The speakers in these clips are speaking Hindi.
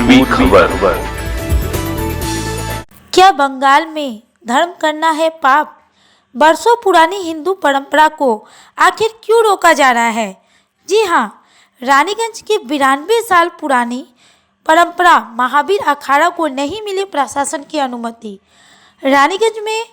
पूर्वी खबर। क्या बंगाल में धर्म करना है पाप? बरसों पुरानी हिंदू परंपरा को आखिर क्यों रोका जा रहा है? जी हाँ, रानीगंज की 92 साल पुरानी परंपरा महावीर अखाड़ा को नहीं मिली प्रशासन की अनुमति। रानीगंज में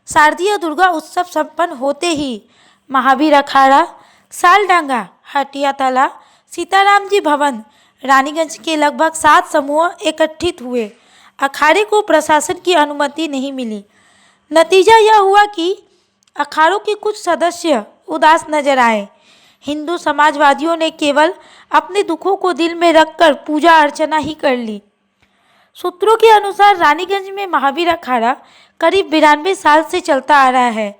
शारदीय दुर्गा उत्सव संपन्न होते ही महावीर अखाड़ा, सालडांगा, हटिया तला, सीताराम जी भवन, रानीगंज के लगभग 7 समूह एकत्रित हुए। अखाड़े को प्रशासन की अनुमति नहीं मिली। नतीजा यह हुआ कि अखाड़ों के कुछ सदस्य उदास नजर आए। हिंदू समाजवादियों ने केवल अपने दुखों को दिल में रखकर पूजा अर्चना ही कर ली। सूत्रों के अनुसार रानीगंज में महावीर अखाड़ा करीब 92 साल से चलता आ रहा है।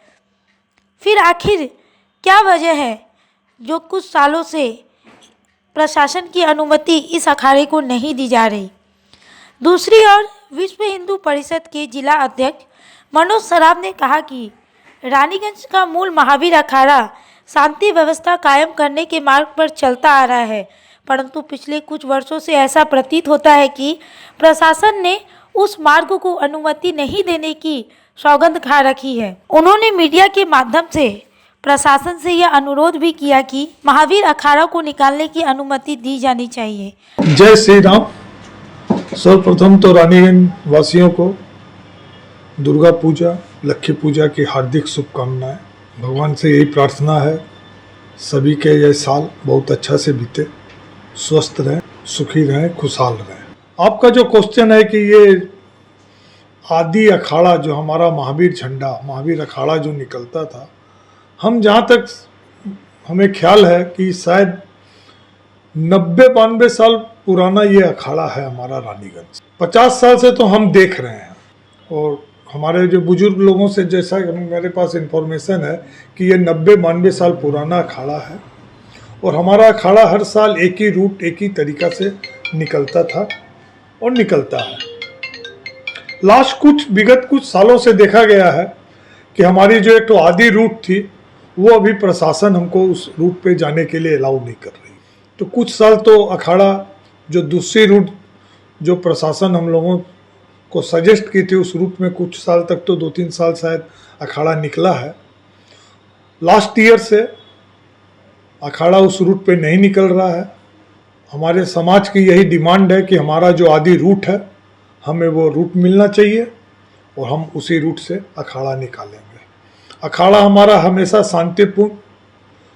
फिर आखिर क्या वजह है जो कुछ सालों से प्रशासन की अनुमति इस अखाड़े को नहीं दी जा रही? दूसरी ओर विश्व हिंदू परिषद के जिला अध्यक्ष मनोज सराफ ने कहा कि रानीगंज का मूल महावीर अखाड़ा शांति व्यवस्था कायम करने के मार्ग पर चलता आ रहा है, परंतु पिछले कुछ वर्षों से ऐसा प्रतीत होता है कि प्रशासन ने उस मार्ग को अनुमति नहीं देने की सौगंध खा रखी है। उन्होंने मीडिया के माध्यम से प्रशासन से यह अनुरोध भी किया कि महावीर अखाड़ा को निकालने की अनुमति दी जानी चाहिए। जय श्री राम। सर्वप्रथम तो रानीगंज वासियों को दुर्गा पूजा, लक्ष्मी पूजा की हार्दिक शुभकामनाएं। भगवान से यही प्रार्थना है सभी के ये साल बहुत अच्छा से बीते, स्वस्थ रहें, सुखी रहें, खुशहाल रहें। आपका जो क्वेश्चन है कि ये आदि अखाड़ा जो हमारा महावीर झंडा, महावीर अखाड़ा जो निकलता था, हम जहाँ तक हमें ख्याल है कि शायद 90-92 साल पुराना ये अखाड़ा है हमारा रानीगंज। 50 साल से तो हम देख रहे हैं और हमारे जो बुजुर्ग लोगों से जैसा मेरे पास इंफॉर्मेशन है कि ये 90-92 साल पुराना अखाड़ा है और हमारा अखाड़ा हर साल एक ही रूट, एक ही तरीका से निकलता था और निकलता है। विगत कुछ सालों से देखा गया है कि हमारी जो एक तो आदि रूट थी वो अभी प्रशासन हमको उस रूट पे जाने के लिए अलाउ नहीं कर रही। तो कुछ साल तो अखाड़ा जो दूसरी रूट जो प्रशासन हम लोगों को सजेस्ट की थी उस रूट में कुछ साल तक तो 2-3 साल शायद अखाड़ा निकला है। लास्ट ईयर से अखाड़ा उस रूट पे नहीं निकल रहा है। हमारे समाज की यही डिमांड है कि हमारा जो आदि रूट है हमें वो रूट मिलना चाहिए और हम उसी रूट से अखाड़ा निकालेंगे। अखाड़ा हमारा हमेशा शांतिपूर्ण,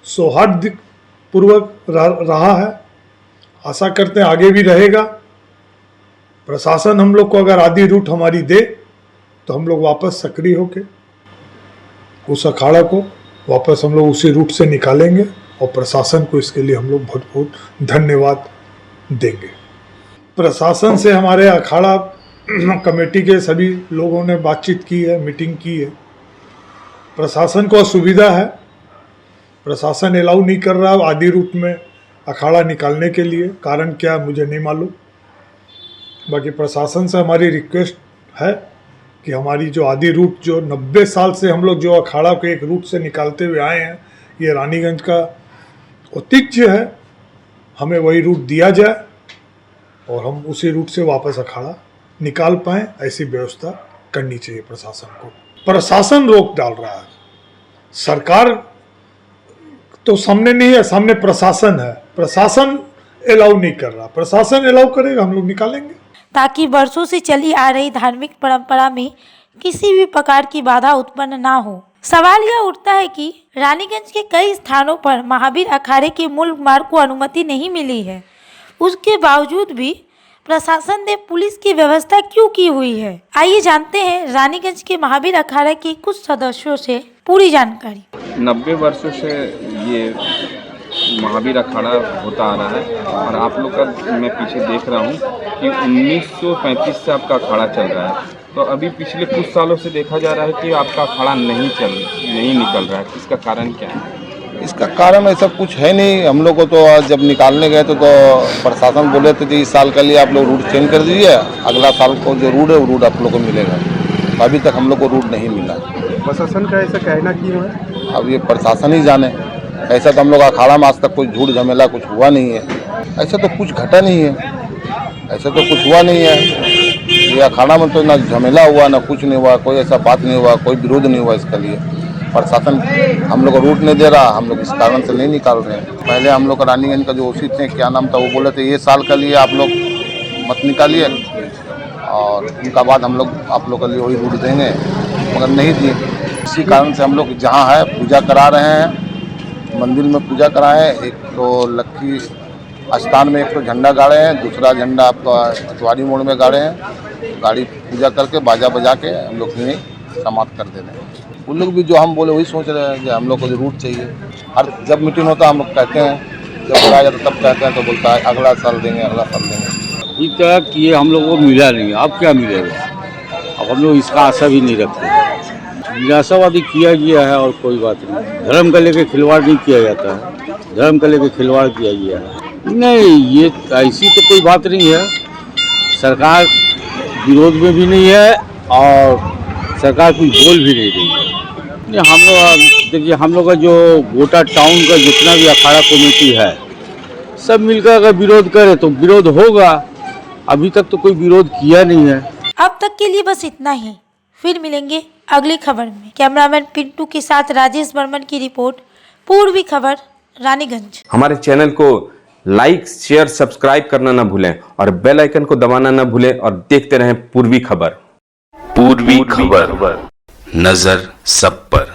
सौहार्दपूर्वक रहा है, आशा करते हैं आगे भी रहेगा। प्रशासन हम लोग को अगर आदि रूट हमारी दे तो हम लोग वापस सक्रिय होके उस अखाड़ा को वापस हम लोग उसी रूट से निकालेंगे और प्रशासन को इसके लिए हम लोग बहुत बहुत धन्यवाद देंगे। प्रशासन से हमारे अखाड़ा कमेटी के सभी लोगों ने बातचीत की है, मीटिंग की है। प्रशासन को असुविधा है, प्रशासन अलाउ नहीं कर रहा आदि रूट में अखाड़ा निकालने के लिए। कारण क्या मुझे नहीं मालूम। बाकी प्रशासन से हमारी रिक्वेस्ट है कि हमारी जो आदि रूट जो 90 साल से हम लोग जो अखाड़ा को एक रूट से निकालते हुए आए हैं, ये रानीगंज का ऐतिह्य है, हमें वही रूट दिया जाए और हम उसी रूट से वापस अखाड़ा निकाल पाएँ, ऐसी व्यवस्था करनी चाहिए प्रशासन को। प्रशासन रोक डाल रहा है, सरकार तो सामने नहीं है, सामने प्रशासन है। प्रशासन अलाउ नहीं कर रहा, प्रशासन अलाउ करेगा हम लोग निकालेंगे। ताकि वर्षों से चली आ रही धार्मिक परंपरा में किसी भी प्रकार की बाधा उत्पन्न ना हो। सवाल यह उठता है कि रानीगंज के कई स्थानों पर महावीर अखाड़े के मूल मार्ग को अनुमति नहीं मिली है, उसके बावजूद भी प्रशासन ने पुलिस की व्यवस्था क्यों की हुई है? आइए जानते हैं रानीगंज के महावीर अखाड़ा के कुछ सदस्यों से पूरी जानकारी। 90 वर्षों से ये महावीर अखाड़ा होता आ रहा है और आप लोग का मैं पीछे देख रहा हूँ कि 1935 से आपका अखाड़ा चल रहा है। तो अभी पिछले कुछ सालों से देखा जा रहा है कि आपका अखाड़ा नहीं निकल रहा है। इसका कारण क्या है? इसका कारण ऐसा कुछ है नहीं। हम लोग को तो जब निकालने गए तो प्रशासन बोले थे कि इस साल के लिए आप लोग रूट चेंज कर दीजिए, अगला साल को जो रूट है वो रूट आप लोग को मिलेगा। तो अभी तक हम लोग को रूट नहीं मिला। प्रशासन का ऐसा कहना क्यों है? अब ये प्रशासन ही जाने। ऐसा तो हम लोग अखाड़ा में आज तक कोई झूठ झमेला कुछ हुआ नहीं है, ऐसा तो कुछ घटा नहीं है। ऐसा तो कुछ हुआ नहीं है। ये अखाड़ा में तो ना झमेला हुआ, ना कुछ नहीं हुआ, कोई ऐसा बात नहीं हुआ, कोई विरोध नहीं हुआ इसके लिए। प्रशासन हम लोग को रूट नहीं दे रहा, हम लोग इस कारण से नहीं निकाल रहे हैं। पहले हम लोग का रानीगंज का जो ओसी थे, क्या नाम था, वो बोले थे ये साल के लिए आप लोग मत निकालिए और उनका बाद हम लोग आप लोग के लिए वही रूट देंगे, मगर नहीं दिए। इसी कारण से हम लोग जहाँ है पूजा करा रहे हैं, मंदिर में पूजा कराए। एक तो लक्की स्थान में एक तो झंडा गाड़े हैं, दूसरा झंडा आपका अतवारी मोड़ में गाड़े हैं। गाड़ी पूजा करके बाजा बजा के हम लोग यहीं समाप्त कर दे रहे हैं। उन लोग भी जो हम बोले वही सोच रहे हैं कि हम लोग को जो रूट चाहिए। हर जब मीटिंग होता है हम लोग कहते हैं, जब बुलाया जाता है तब कहते हैं, तो बोलता है अगला साल देंगे, अगला साल देंगे। इस तरह किए हम लोग को मिला नहीं, अब क्या मिलेगा। अब हम लोग इसका आशा भी नहीं रखते। निराशावादी किया गया है और कोई बात नहीं। धर्म का लेके खिलवाड़ नहीं किया जाता है, धर्म का लेके खिलवाड़ किया गया है। नहीं, ये ऐसी तो कोई बात नहीं है। सरकार विरोध में भी नहीं है और सरकार कुछ बोल भी नहीं रही है। हम लोग देखिए, हम लोग का जो गोटा टाउन का जितना भी अखाड़ा कमेटी है, सब मिलकर अगर विरोध करे तो विरोध होगा। अभी तक तो कोई विरोध किया नहीं है। अब तक के लिए बस इतना ही, फिर मिलेंगे अगली खबर में। कैमरामैन पिंटू के साथ राजेश बर्मन की रिपोर्ट, पूर्वी खबर, रानीगंज। हमारे चैनल को लाइक, शेयर, सब्सक्राइब करना ना भूलें और बेल आइकन को दबाना ना भूलें और देखते रहें पूर्वी खबर। पूर्वी खबर, नजर सब पर।